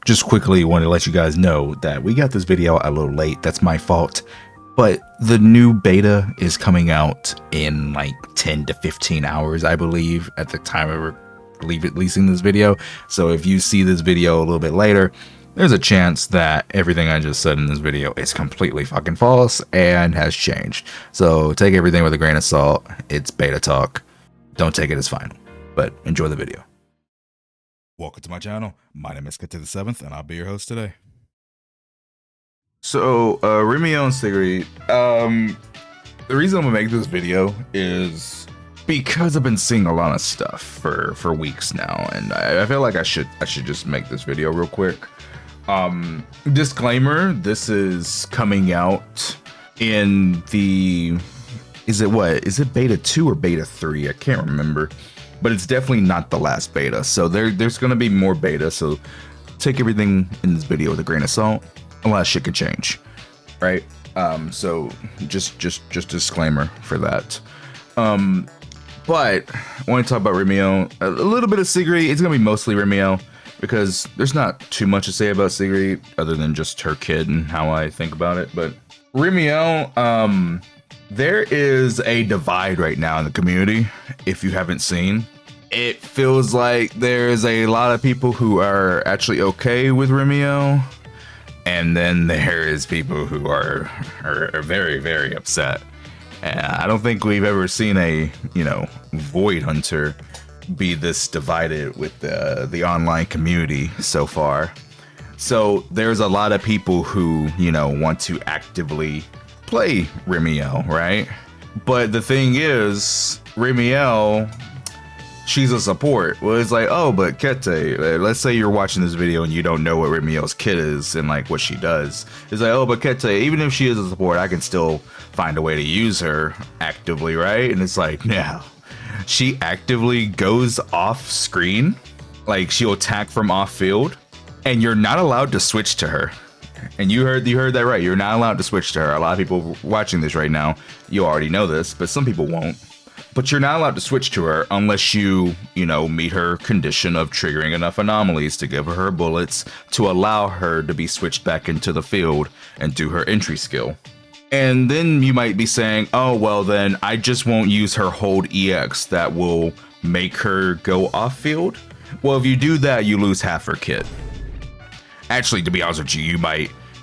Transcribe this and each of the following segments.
just quickly want to let you guys know that we got this video a little late. That's my fault. But the new beta is coming out in like 10 to 15 hours, I believe, at the time of releasing this video. So if you see this video a little bit later, there's a chance that everything I just said in this video is completely fucking false and has changed. So take everything with a grain of salt. It's beta talk. Don't take it as final, but enjoy the video. Welcome to my channel. My name is Kate the 7th, and I'll be your host today. So, Remielle and Sigrid, the reason I'm gonna make this video is because I've been seeing a lot of stuff for weeks now, and I feel like I should just make this video real quick. Disclaimer, this is coming out in the, is it beta 2 or beta 3? I can't remember, but it's definitely not the last beta. So there's gonna be more beta, so take everything in this video with a grain of salt. A lot of shit could change, right? So just disclaimer for that. But I want to talk about Remielle, a little bit of Sigrid. It's gonna be mostly Remielle because there's not too much to say about Sigrid other than just her kid and how I think about it. But Remielle, there is a divide right now in the community. If you haven't seen, it feels like there's a lot of people who are actually okay with Remielle. And then there is people who are very, very upset. And I don't think we've ever seen a, Void Hunter be this divided with the online community so far. So there's a lot of people who, want to actively play Remielle, right? But the thing is, Remielle, she's a support. Well, it's like, oh, but Kete, let's say you're watching this video and you don't know what Remielle's kit is and like what she does. It's like, oh, but Kete, even if she is a support, I can still find a way to use her actively, right? And it's like, no, she actively goes off screen, like she'll attack from off field, and you're not allowed to switch to her. And you heard that right. You're not allowed to switch to her. A lot of people watching this right now, you already know this, but some people won't. But you're not allowed to switch to her unless you meet her condition of triggering enough anomalies to give her bullets to allow her to be switched back into the field and do her entry skill. And then you might be saying, oh, well, then I just won't use her hold EX. That will make her go off field. Well, if you do that, you lose half her kit. Actually, to be honest with you,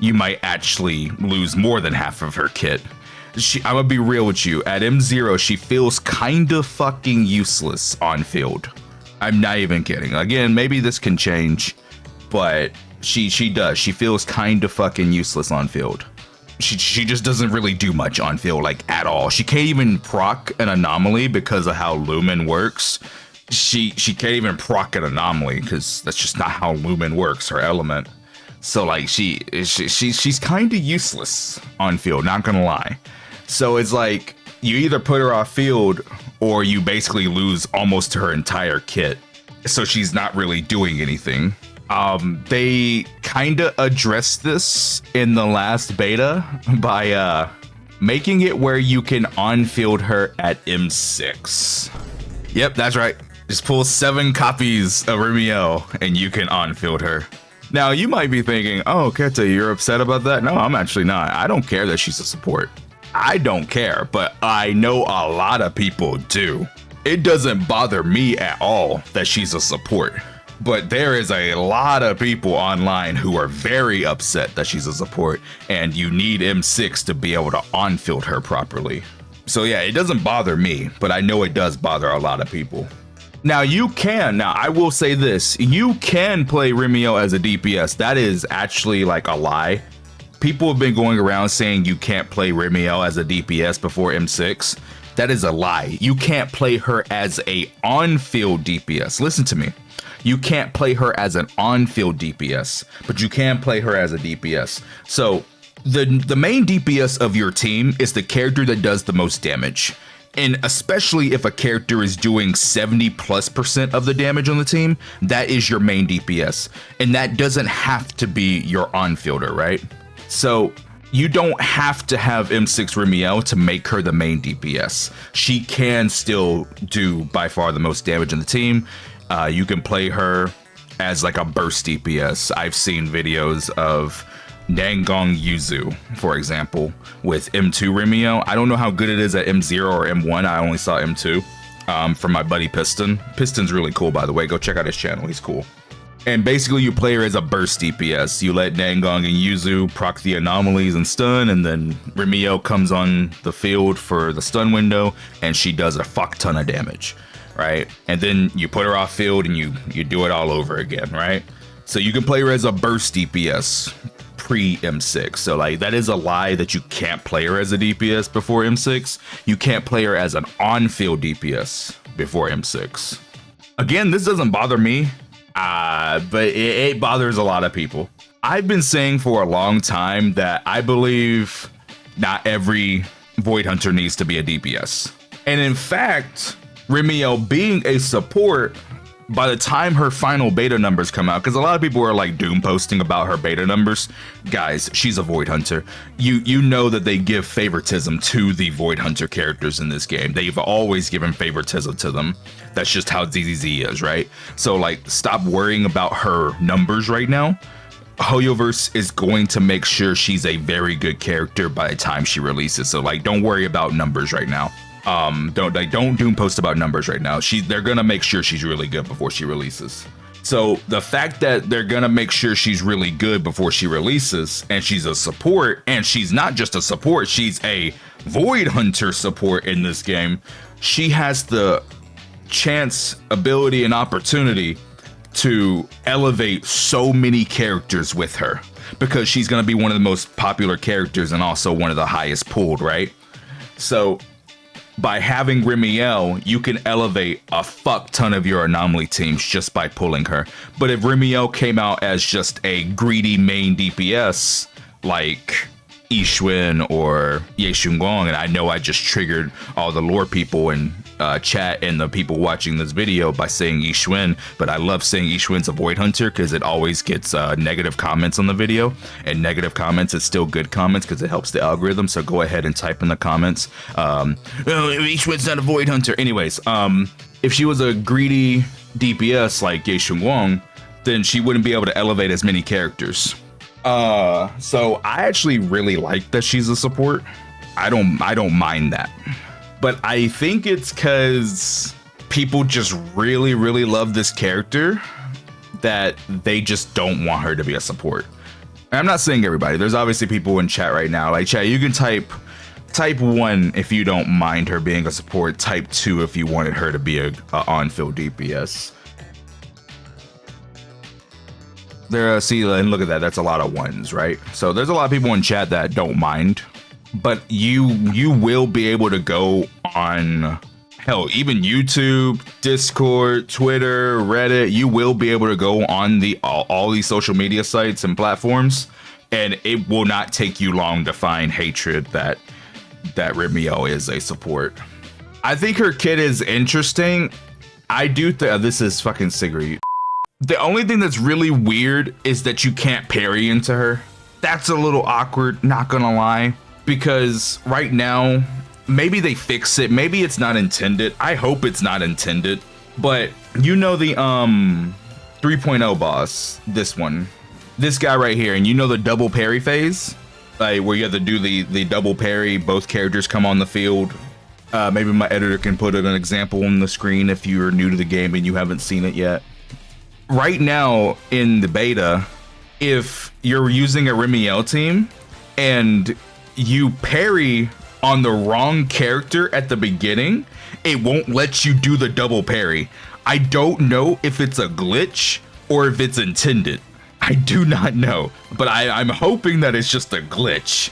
you might actually lose more than half of her kit. I'm gonna be real with you. At M0, she feels kind of fucking useless on field. I'm not even kidding. Again, maybe this can change, but she does. She feels kind of fucking useless on field. She just doesn't really do much on field, like at all. She can't even proc an anomaly because of how Lumen works. She can't even proc an anomaly because that's just not how Lumen works, her element. So like she's kind of useless on field, not gonna lie. So it's like you either put her off field or you basically lose almost her entire kit. So she's not really doing anything. They kind of addressed this in the last beta by making it where you can on-field her at M6. Yep, that's right. Just pull 7 copies of Remielle and you can on-field her. Now you might be thinking, oh, Kete, you're upset about that? No, I'm actually not. I don't care that she's a support. I don't care, but I know a lot of people do. It doesn't bother me at all that she's a support, but there is a lot of people online who are very upset that she's a support, and you need M6 to be able to on-field her properly. So yeah, it doesn't bother me, but I know it does bother a lot of people. Now I will say this, you can play Remielle as a DPS. That is actually like a lie. People have been going around saying you can't play Remielle as a DPS before M6. That is a lie. You can't play her as a on-field DPS. Listen to me. You can't play her as an on-field DPS, but you can play her as a DPS. So the main DPS of your team is the character that does the most damage. And especially if a character is doing 70+% of the damage on the team, that is your main DPS. And that doesn't have to be your on-fielder, right? So you don't have to have M6 Remielle to make her the main DPS. She can still do by far the most damage in the team. You can play her as like a burst DPS. I've seen videos of Dangong Yuzu, for example, with M2 Remielle. I don't know how good it is at M0 or M1. I only saw M2 from my buddy Piston. Piston's really cool, by the way. Go check out his channel. He's cool. And basically you play her as a burst DPS. You let Dangong and Yuzu proc the anomalies and stun, and then Remielle comes on the field for the stun window, and she does a fuck ton of damage, right? And then you put her off field and you do it all over again, right? So you can play her as a burst DPS pre M6. So like that is a lie that you can't play her as a DPS before M6. You can't play her as an on-field DPS before M6. Again, this doesn't bother me. But it bothers a lot of people. I've been saying for a long time that I believe not every Void Hunter needs to be a DPS. And in fact, Remielle being a support, by the time her final beta numbers come out, because a lot of people are like doom posting about her beta numbers, guys, she's a Void Hunter. You know that they give favoritism to the Void Hunter characters in this game. They've always given favoritism to them. That's just how ZZZ is, right? So like, stop worrying about her numbers right now. Hoyoverse is going to make sure she's a very good character by the time she releases. So like, don't worry about numbers right now. Don't doom post about numbers right now. They're gonna make sure she's really good before she releases. So the fact that they're gonna make sure she's really good before she releases, and she's a support, and she's not just a support, she's a Void Hunter support in this game. She has the chance, ability, and opportunity to elevate so many characters with her, because she's gonna be one of the most popular characters and also one of the highest pulled, right? So by having Remielle, you can elevate a fuck ton of your anomaly teams just by pulling her. But if Remielle came out as just a greedy main DPS like Yixuan or Ye Shunguang, and I know I just triggered all the lore people in chat and the people watching this video by saying Yixuan, but I love saying Yixuan's a Void Hunter because it always gets negative comments on the video, and negative comments is still good comments because it helps the algorithm. So go ahead and type in the comments, oh, Yixuan's not a Void Hunter. Anyways, if she was a greedy DPS like Ye Shunguang, then she wouldn't be able to elevate as many characters. So I actually really like that she's a support. I don't mind that. But I think it's because people just really, really love this character that they just don't want her to be a support. And I'm not saying everybody. There's obviously people in chat right now. Like, chat, you can type 1 if you don't mind her being a support. Type 2 if you wanted her to be a on-field DPS. There, see, and look at that. That's a lot of ones, right? So there's a lot of people in chat that don't mind. But you will be able to go on, hell, even YouTube, Discord, Twitter, Reddit. You will be able to go on all these social media sites and platforms, and it will not take you long to find hatred that Remielle is a support. I think her kit is interesting. I do think this is fucking Sigrid. The only thing that's really weird is that you can't parry into her. That's a little awkward, not gonna lie. Because right now, maybe they fix it. Maybe it's not intended. I hope it's not intended. But you know the 3.0 boss, this one, this guy right here, and you know the double parry phase, like where you have to do the double parry. Both characters come on the field. Maybe my editor can put an example on the screen if you're new to the game and you haven't seen it yet. Right now in the beta, if you're using a Remielle team and you parry on the wrong character at the beginning, it won't let you do the double parry. I don't know if it's a glitch or if it's intended. I do not know, but I'm hoping that it's just a glitch.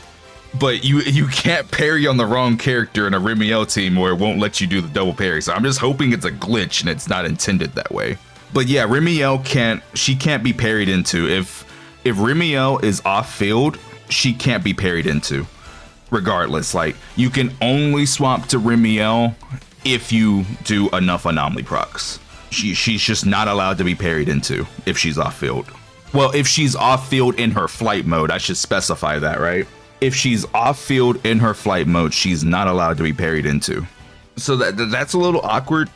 But you can't parry on the wrong character in a Remielle team or it won't let you do the double parry. So I'm just hoping it's a glitch and it's not intended that way. But yeah, Remielle can't be parried into. If Remielle is off field, she can't be parried into. Regardless, like, you can only swap to Remielle if you do enough anomaly procs. She's just not allowed to be parried into if she's off field. Well, if she's off field in her flight mode, I should specify that, right? If she's off field in her flight mode, she's not allowed to be parried into. So that's a little awkward.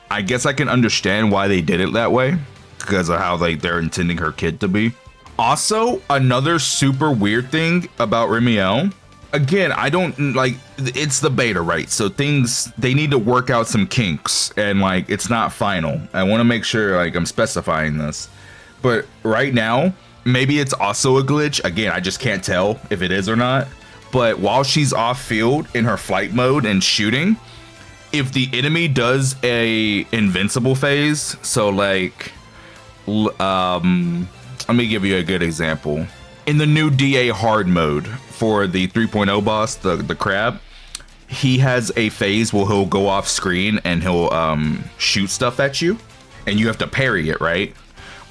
I guess I can understand why they did it that way. because of how they're intending her kid to be. Also, another super weird thing about Remielle, again, I don't like, it's the beta, right? So they need to work out some kinks, and like it's not final. I want to make sure like I'm specifying this, but right now maybe it's also a glitch. Again, I just can't tell if it is or not. But while she's off field in her flight mode and shooting, if the enemy does a invincible phase, so like let me give you a good example. In the new DA hard mode for the 3.0 boss, the crab, he has a phase where he'll go off screen and he'll shoot stuff at you, and you have to parry it, right?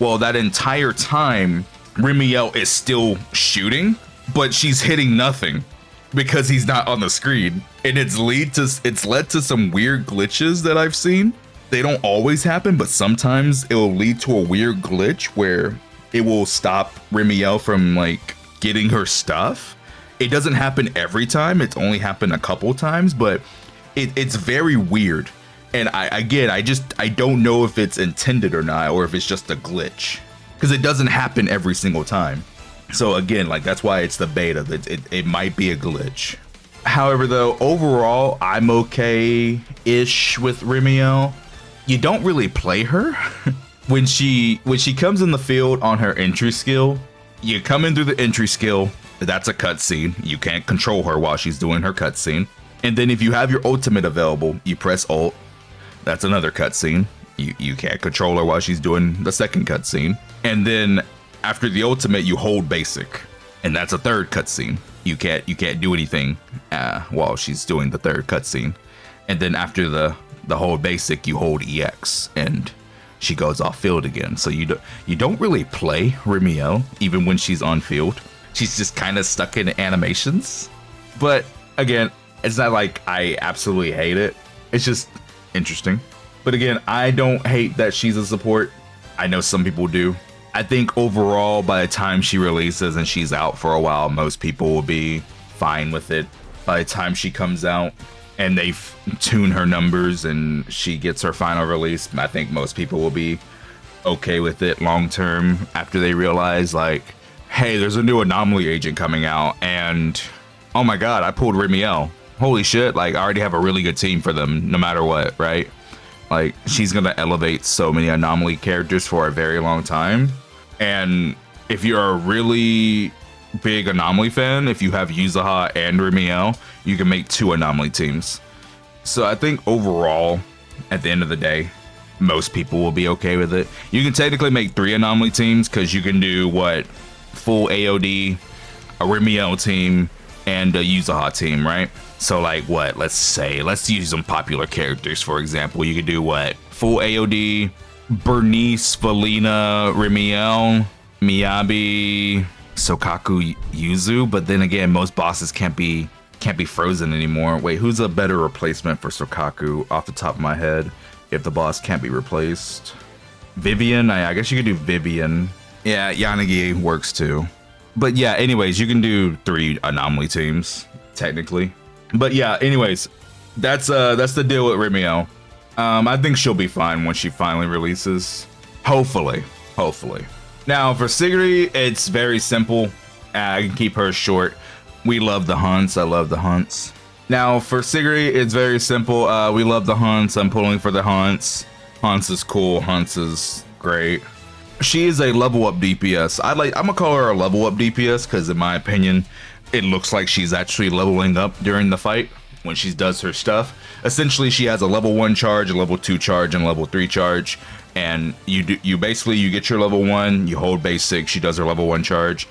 Well, that entire time, Remielle is still shooting, but she's hitting nothing because he's not on the screen. And it's led to some weird glitches that I've seen. They don't always happen, but sometimes it will lead to a weird glitch where it will stop Remielle from like getting her stuff. It doesn't happen every time. It's only happened a couple times, but it's very weird. And I don't know if it's intended or not, or if it's just a glitch, because it doesn't happen every single time. So again, like that's why it's the beta. It might be a glitch. However, though, overall, I'm okay-ish with Remielle. You don't really play her. When she comes in the field on her entry skill, you come in through the entry skill, that's a cutscene. You can't control her while she's doing her cutscene. And then if you have your ultimate available, you press ult, that's another cutscene. You can't control her while she's doing the second cutscene. And then after the ultimate, you hold basic, and that's a third cutscene. You can't do anything while she's doing the third cutscene. And then after the hold basic, you hold EX, and she goes off field again. So you don't really play Remielle even when she's on field. She's just kind of stuck in animations. But again, it's not like I absolutely hate it. It's just interesting. But again, I don't hate that she's a support. I know some people do. I think overall, by the time she releases and she's out for a while, most people will be fine with it. By the time she comes out and they tune her numbers and she gets her final release, I think most people will be okay with it long term after they realize like, hey, there's a new anomaly agent coming out, and oh my god, I pulled Remielle. Holy shit, like I already have a really good team for them no matter what, right? Like she's gonna elevate so many anomaly characters for a very long time. And if you're a really big anomaly fan, if you have Yuzuha and Remielle, you can make 2 anomaly teams. So I think overall, at the end of the day, most people will be okay with it. You can technically make 3 anomaly teams because you can do full AOD, a Remielle team, and a Yuzuha team, right? So like let's use some popular characters, for example. You could do full AOD, Bernice, Valina, Remielle, Miyabi, Sokaku, Yuzu. But then again, most bosses can't be frozen anymore. Wait, who's a better replacement for Sokaku off the top of my head if the boss can't be replaced? Vivian? I guess you could do Vivian. Yeah, Yanagi works too. But yeah, anyways, you can do 3 anomaly teams technically. But yeah, anyways, that's the deal with Remielle. I think she'll be fine when she finally releases. Hopefully. Now for Sigrid, it's very simple. I can keep her short. We love the hunts. I love the hunts. Now for Sigrid, it's very simple. We love the hunts. I'm pulling for the hunts. Hunts is cool. Hunts is great. She is a level up DPS. I'm gonna call her a level up DPS because in my opinion, it looks like she's actually leveling up during the fight when she does her stuff. Essentially, she has a level 1 charge, a level 2 charge, and level 3 charge. And you get your level 1, you hold basic, she does her level 1 charge,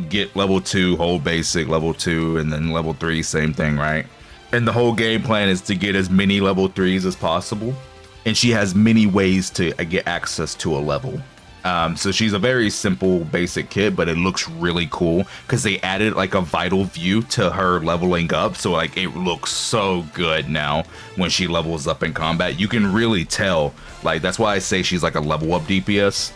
get level 2, hold basic, level 2, and then level 3, same thing, right? And the whole game plan is to get as many level 3s as possible. And she has many ways to get access to a level. So she's a very simple basic kit, but it looks really cool because they added like a vital view to her leveling up. So like it looks so good now when she levels up in combat. You can really tell, like that's why I say she's like a level up DPS,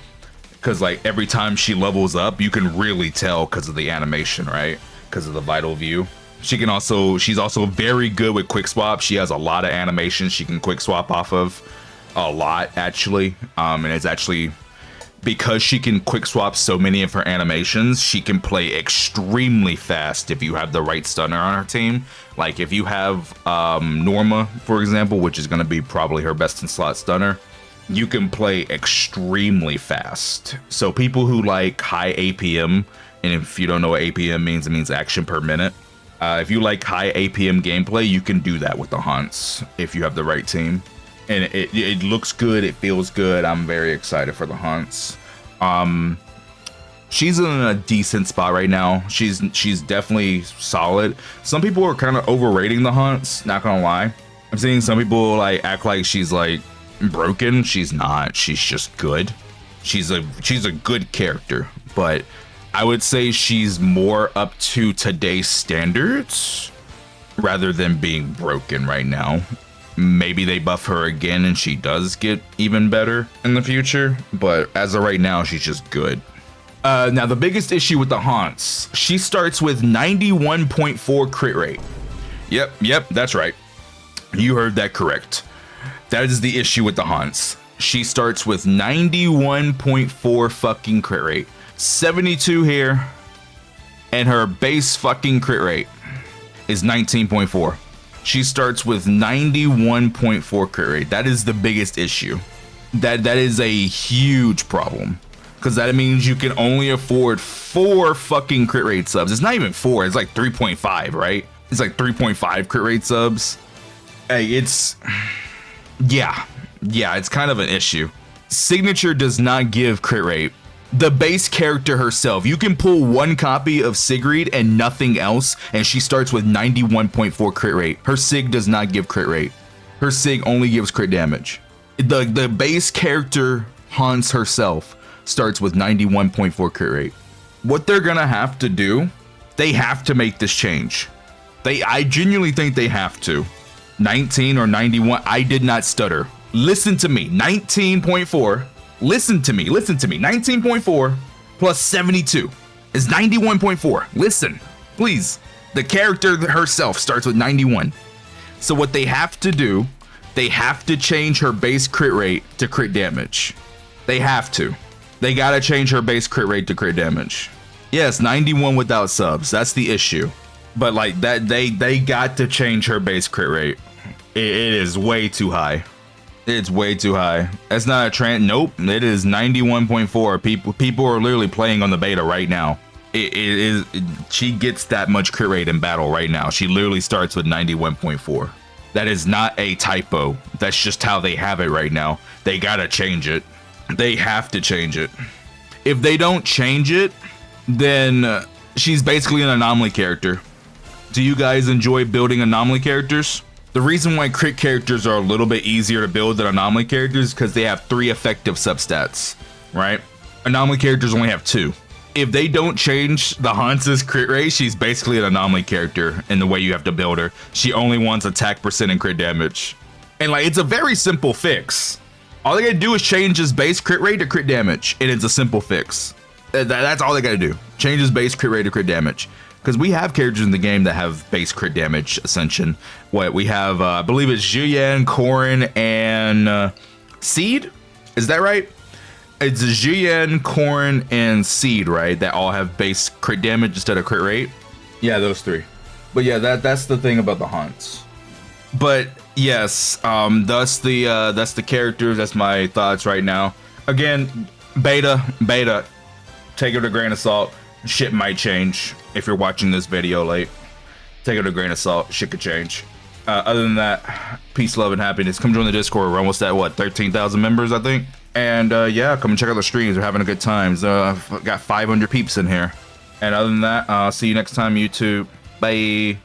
because like every time she levels up, you can really tell because of the animation, right? Because of the vital view. She's also very good with quick swap. She has a lot of animations she can quick swap off of, a lot actually. And it's actually because she can quick swap so many of her animations, she can play extremely fast if you have the right stunner on her team. Like if you have Norma, for example, which is going to be probably her best in slot stunner, you can play extremely fast. So people who like high APM, and if you don't know what APM means, it means action per minute. If you like high APM gameplay, you can do that with the Haunts if you have the right team. And it looks good, it feels good. I'm very excited for the Haunts. She's in a decent spot right now. She's definitely solid. Some people are kind of overrating the Haunts, not gonna lie. I'm seeing some people like act like she's like broken. She's not. She's just good. She's a good character, but I would say she's more up to today's standards rather than being broken right now. Maybe they buff her again and she does get even better in the future, but as of right now, she's just good. Now, the biggest issue with the Haunts, she starts with 91.4 crit rate. Yep, that's right. You heard that correct. That is the issue with the Haunts. She starts with 91.4 fucking crit rate. 72 here, and her base fucking crit rate is 19.4. She starts with 91.4 crit rate. That is the biggest issue. That is a huge problem, because that means you can only afford 4 fucking crit rate subs. It's not even 4, it's like 3.5, right? It's like 3.5 crit rate subs. Hey, it's it's kind of an issue. Signature does not give crit rate. The base character herself, you can pull 1 copy of Sigrid and nothing else, and she starts with 91.4 crit rate. Her Sig does not give crit rate. Her Sig only gives crit damage. The base character Hans herself starts with 91.4 crit rate. What they're gonna have to do, they have to make this change. I genuinely think they have to. 19 or 91, I did not stutter. Listen to me, 19.4. Listen to me. 19.4 plus 72 is 91.4. Listen, please. The character herself starts with 91. So what they have to do, they have to change her base crit rate to crit damage. They have to. They gotta change her base crit rate to crit damage. Yes, 91 without subs. That's the issue. But like that, they got to change her base crit rate. It is way too high. It's way too high. That's not a trend. Nope. It is 91.4. People are literally playing on the beta right now. She gets that much crit rate in battle right now. She literally starts with 91.4. That is not a typo. That's just how they have it right now. They gotta change it. They have to change it. If they don't change it, then she's basically an anomaly character. Do you guys enjoy building anomaly characters? The reason why crit characters are a little bit easier to build than anomaly characters is because they have 3 effective substats, right? Anomaly characters only have 2. If they don't change the Hans's crit rate, she's basically an anomaly character in the way you have to build her. She only wants attack percent and crit damage. And like, it's a very simple fix. All they gotta do is change his base crit rate to crit damage, and it's a simple fix. That's all they gotta do. Change his base crit rate to crit damage. Because we have characters in the game that have base crit damage ascension. What we have, I believe it's Julian, Corin, and Seed. Is that right? It's Julian, Corin, and Seed, right? That all have base crit damage instead of crit rate. Yeah, those 3. But yeah, that's the thing about the Haunts. But yes, that's the characters. That's my thoughts right now. Again, beta. Take it with a grain of salt. Shit might change if you're watching this video late. Take it with a grain of salt. Shit could change. Other than that, peace, love, and happiness. Come join the Discord. We're almost at, what, 13,000 members, I think? And yeah, come and check out the streams. We're having a good time. I've got 500 peeps in here. And other than that, see you next time, YouTube. Bye.